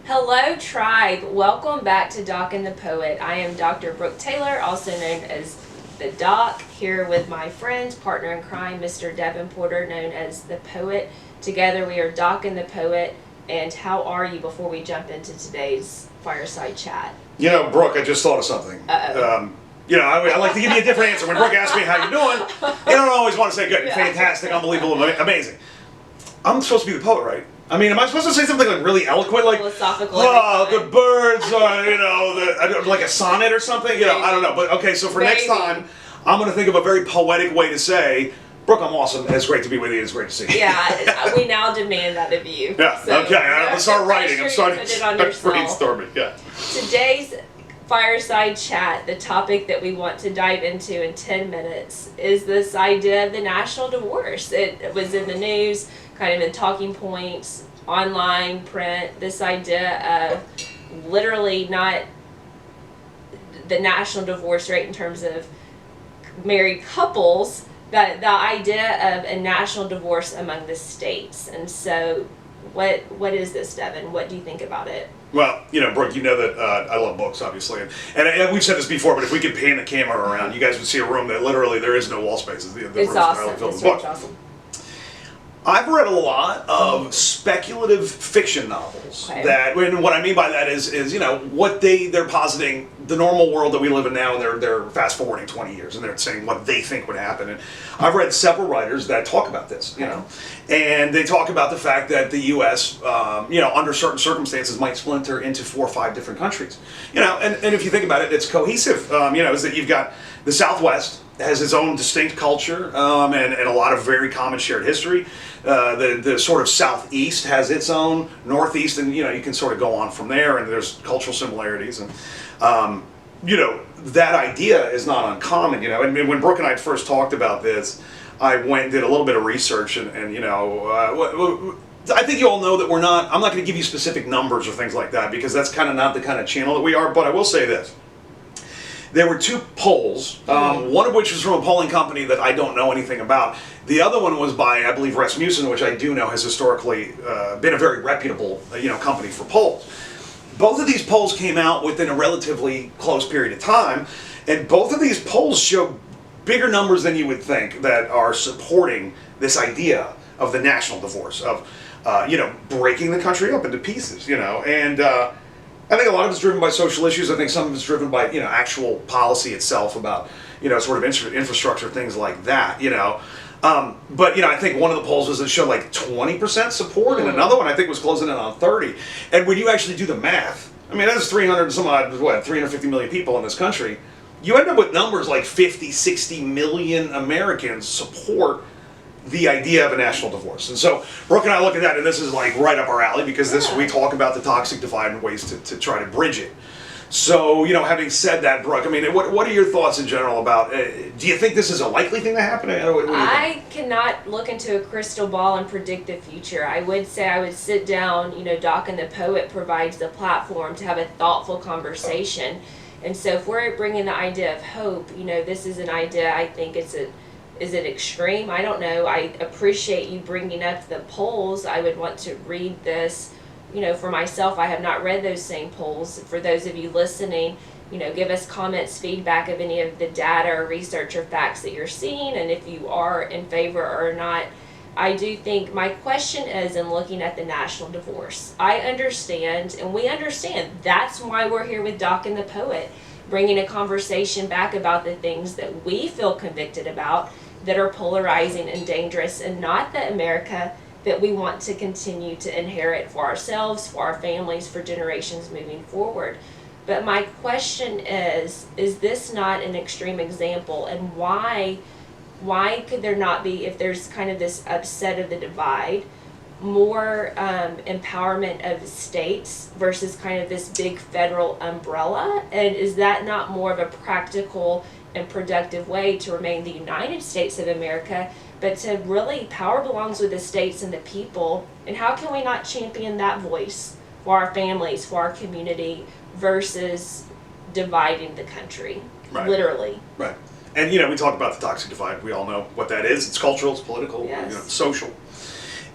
Hello, tribe. Welcome back to Doc and the Poet. I am Dr. Brooke Taylor, also known as the Doc, here with my friend, partner in crime, Mr. Devin Porter, known as the Poet. Together we are Doc and the Poet. And how are you before we jump into today's fireside chat? You know, Brooke, I just thought of something. I like to give you a different answer. When Brooke asks me how you're doing, you don't always want to say good, fantastic, unbelievable, amazing. I'm supposed to be the poet, right? I mean, am I supposed to say something like really eloquent, like, philosophical? Oh, the birds are, like a sonnet or something? You know, I don't know. But okay, so for next time, I'm going to think of a very poetic way to say, Brooke, I'm awesome. It's great to be with you. It's great to see you. Yeah, we now demand that of you. Yeah, so, okay. I'm going to start writing. I'm starting brainstorming. Yeah. Today's fireside chat, the topic that we want to dive into in 10 minutes, is this idea of the national divorce. It was in the news, kind of in talking points, online, print, this idea of literally not the national divorce rate in terms of married couples, but the idea of a national divorce among the states. And so what is this, Devin? What do you think about it? Well, you know, Brooke, you know that I love books, obviously. And we've said this before, but if we could pan the camera around, you guys would see a room that literally there is no wall spaces. The room is entirely filled with books. Awesome. I've read a lot of speculative fiction novels. Okay. That, and what I mean by that is you know what they're positing the normal world that we live in now, and they're fast forwarding 20 years, and they're saying what they think would happen. And I've read several writers that talk about this, you know, and they talk about the fact that the U.S. Under certain circumstances might splinter into 4 or 5 different countries, you know, and if you think about it, it's cohesive. Is that you've got the Southwest has its own distinct culture and a lot of very common shared history. The sort of Southeast has its own, Northeast, and you can sort of go on from there, and there's cultural similarities, and that idea is not uncommon, and when Brooke and I first talked about this, I went and did a little bit of research, and I think you all know that I'm not going to give you specific numbers or things like that, because that's kind of not the kind of channel that we are, but I will say this. There were 2 polls, one of which was from a polling company that I don't know anything about. The other one was by, I believe, Rasmussen, which I do know has historically been a very reputable, company for polls. Both of these polls came out within a relatively close period of time, and both of these polls show bigger numbers than you would think that are supporting this idea of the national divorce, of breaking the country up into pieces, and. I think a lot of it's driven by social issues. I think some of it's driven by actual policy itself about sort of infrastructure, things like that. But I think one of the polls was that showed like 20% support, and another one I think was closing in on 30. And when you actually do the math, I mean that's 350 million people in this country. You end up with numbers like 50, 60 million Americans support the idea of a national divorce. And so Brooke and I look at that, and this is like right up our alley, because we talk about the toxic divide and ways to try to bridge it. So, having said that, Brooke, I mean, what are your thoughts in general about, do you think this is a likely thing to happen? I cannot look into a crystal ball and predict the future. I would say I would sit down, Doc and the Poet provides the platform to have a thoughtful conversation. And so if we're bringing the idea of hope, this is an idea, I think is it extreme? I don't know. I appreciate you bringing up the polls. I would want to read this, for myself. I have not read those same polls. For those of you listening, give us comments, feedback of any of the data or research or facts that you're seeing, and if you are in favor or not. I do think my question is in looking at the national divorce. I understand, and we understand. That's why we're here with Doc and the Poet, bringing a conversation back about the things that we feel convicted about, that are polarizing and dangerous, and not the America that we want to continue to inherit for ourselves, for our families, for generations moving forward. But my question is this not an extreme example? And why could there not be, if there's kind of this upset of the divide, more empowerment of states versus kind of this big federal umbrella? And is that not more of a practical and productive way to remain the United States of America, but to really, power belongs with the states and the people, and how can we not champion that voice for our families, for our community, versus dividing the country, right. Literally. Right. And we talk about the toxic divide. We all know what that is. It's cultural, it's political, yes. Social.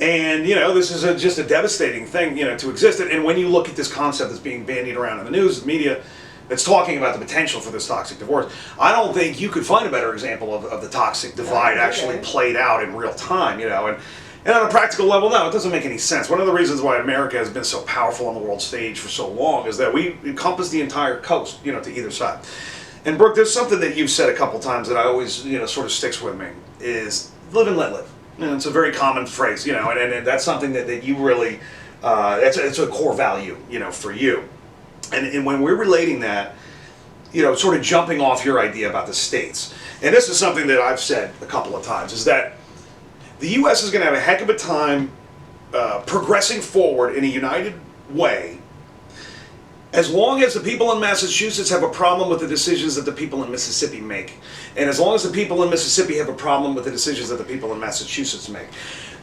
And, this is just a devastating thing, to exist. And when you look at this concept that's being bandied around in the news, the media, that's talking about the potential for this toxic divorce, I don't think you could find a better example of the toxic divide actually played out in real time, And on a practical level, no, it doesn't make any sense. One of the reasons why America has been so powerful on the world stage for so long is that we encompass the entire coast, to either side. And Brooke, there's something that you've said a couple times that I always, sort of sticks with me, is live and let live. It's a very common phrase, and that's something that you really, it's a core value, for you. And when we're relating that, sort of jumping off your idea about the states, and this is something that I've said a couple of times, is that the U.S. is going to have a heck of a time progressing forward in a united way as long as the people in Massachusetts have a problem with the decisions that the people in Mississippi make. And as long as the people in Mississippi have a problem with the decisions that the people in Massachusetts make.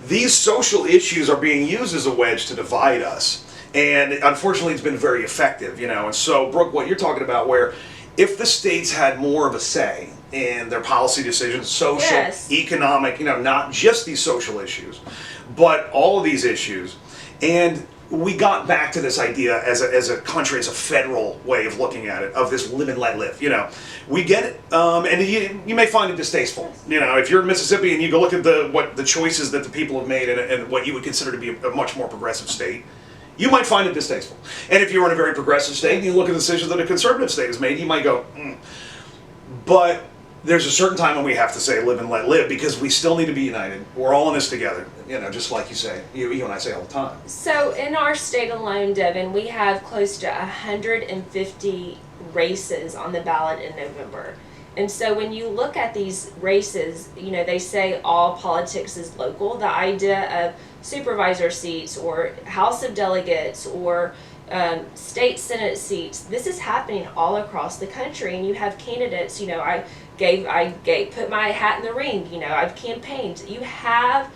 These social issues are being used as a wedge to divide us. And unfortunately, it's been very effective, And so, Brooke, what you're talking about, where if the states had more of a say in their policy decisions, social, economic, not just these social issues, but all of these issues, and we got back to this idea as a country, as a federal way of looking at it, of this live and let live, we get it, and you may find it distasteful, if you're in Mississippi and you go look at the choices that the people have made and what you would consider to be a much more progressive state, you might find it distasteful. And if you're in a very progressive state and you look at the decisions that a conservative state has made, you might go, But there's a certain time when we have to say live and let live, because we still need to be united. We're all in this together, just like you say, you and I say all the time. So in our state alone, Devin, we have close to 150 races on the ballot in November. And so when you look at these races, they say all politics is local. The idea of supervisor seats or House of Delegates or state Senate seats, this is happening all across the country. And you have candidates, I put my hat in the ring, I've campaigned. You have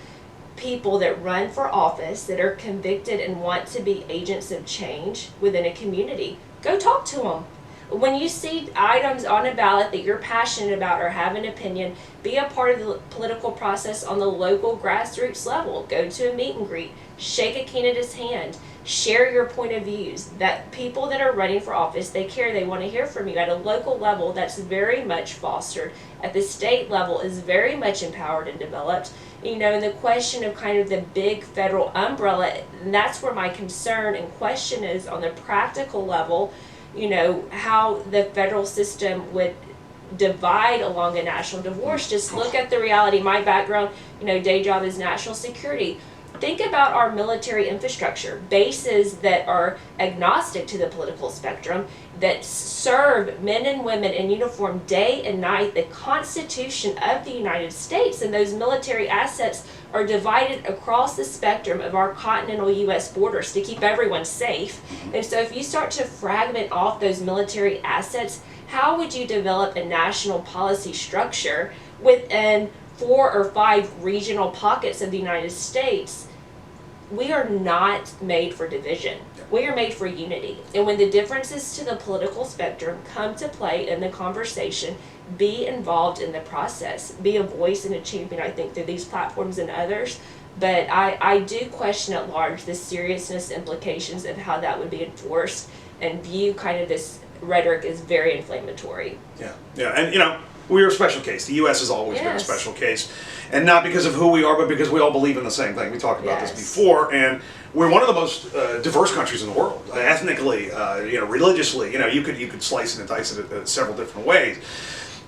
people that run for office that are convicted and want to be agents of change within a community. Go talk to them. When you see items on a ballot that you're passionate about or have an opinion, be a part of the political process on the local grassroots level. Go to a meet and greet, shake a candidate's hand, share your point of views. That people that are running for office, they care, they want to hear from you. At a local level, that's very much fostered. At the state level, is very much empowered and developed. And the question of kind of the big federal umbrella, and that's where my concern and question is on the practical level, how the federal system would divide along a national divorce. Just look at the reality. My background, day job is national security. Think about our military infrastructure, bases that are agnostic to the political spectrum, that serve men and women in uniform day and night, the Constitution of the United States, and those military assets are divided across the spectrum of our continental U.S. borders to keep everyone safe. And so if you start to fragment off those military assets, how would you develop a national policy structure within 4 or 5 regional pockets of the United States? We are not made for division. We are made for unity. And when the differences to the political spectrum come to play in the conversation, be involved in the process. Be a voice and a champion, I think, through these platforms and others. But I do question at large the seriousness implications of how that would be enforced, and view kind of this rhetoric as very inflammatory. Yeah, and we're a special case. The U.S. has always been a special case. And not because of who we are, but because we all believe in the same thing. We talked about this before, and we're one of the most diverse countries in the world, ethnically, religiously. You could slice it and dice it several different ways.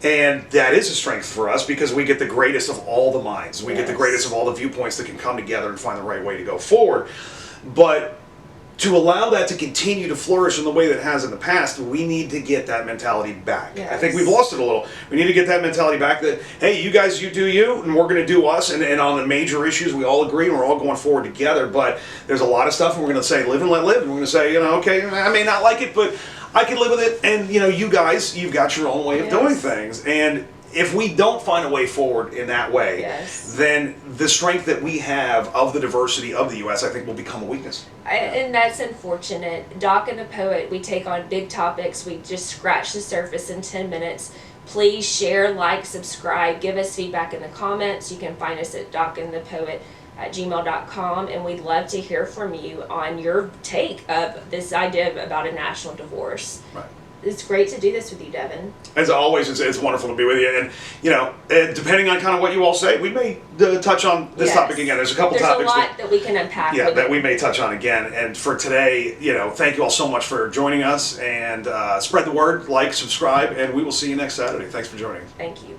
And that is a strength for us, because we get the greatest of all the minds. We get the greatest of all the viewpoints that can come together and find the right way to go forward. But to allow that to continue to flourish in the way that it has in the past, we need to get that mentality back. I think we've lost it a little. We need to get that mentality back that, hey, you guys, you do you, and we're going to do us, and on the major issues, we all agree, and we're all going forward together. But there's a lot of stuff, and we're going to say live and let live, and we're going to say, okay, I may not like it, but I can live with it, and you guys, you've got your own way of doing things. And if we don't find a way forward in that way, then the strength that we have of the diversity of the U.S., I think, will become a weakness. And that's unfortunate. Doc and the Poet, we take on big topics. We just scratch the surface in 10 minutes. Please share, like, subscribe, give us feedback in the comments. You can find us at Doc and the Poet devin@gmail.com, and we'd love to hear from you on your take of this idea about a national divorce. Right. It's great to do this with you, Devin. As always, it's wonderful to be with you. And, depending on kind of what you all say, we may touch on this Yes. topic again. There's a couple topics There's a lot that we can unpack. yeah, with that it. we may touch on again. And for today, thank you all so much for joining us. And spread the word, like, subscribe, and we will see you next Saturday. Thanks for joining us. Thank you.